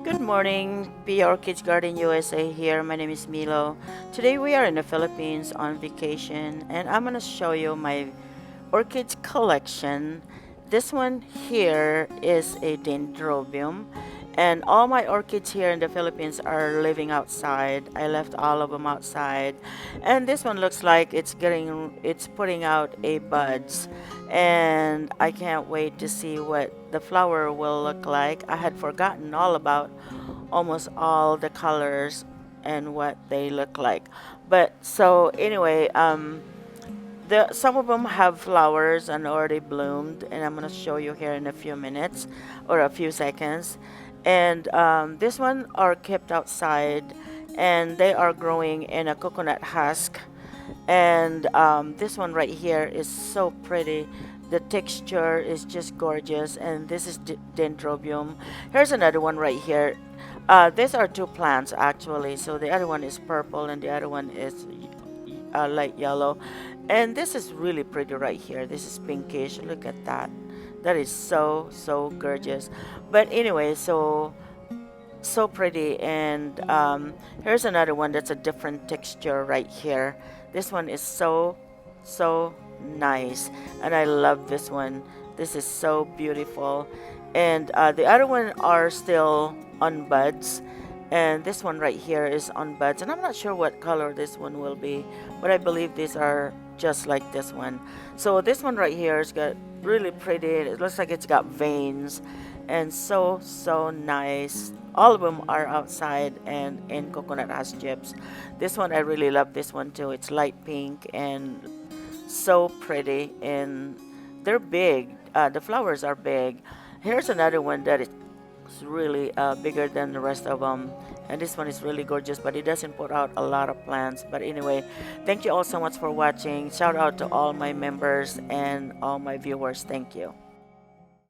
Good morning, Pia Orchids Garden USA here. My name is Milo. Today we are in the Philippines on vacation and I'm going to show you my orchids collection. This one here is a dendrobium and all my orchids here in the Philippines are living outside. I left all of them outside and this one looks like it's putting out a buds and I can't wait to see what the flower will look like. I had forgotten all about almost all the colors and what they look like, but so anyway, some of them have flowers and already bloomed, and I'm gonna show you here in a few minutes or a few seconds. And this one are kept outside, and they are growing in a coconut husk. And this one right here is so pretty. The texture is just gorgeous, and this is dendrobium. Here's another one right here. These are two plants actually. So the other one is purple, and the other one is light yellow, and this is really pretty right here. This is pinkish. Look at that. That is so gorgeous. But anyway, so pretty. And here's another one that's a different texture right here. This one is so nice, and I love this one. This is so beautiful. And the other one are still on buds, and this one right here is on buds, and I'm not sure what color this one will be, but I believe these are just like this one. So this one right here has got really pretty. It looks like it's got veins, and so nice. All of them are outside and in coconut husk chips. This one I really love. This one too. It's light pink and so pretty, and they're big. The flowers are big. Here's another one that is really bigger than the rest of them, and this one is really gorgeous, but it doesn't put out a lot of plants. But anyway, thank you all so much for watching. Shout out to all my members and all my viewers. Thank you.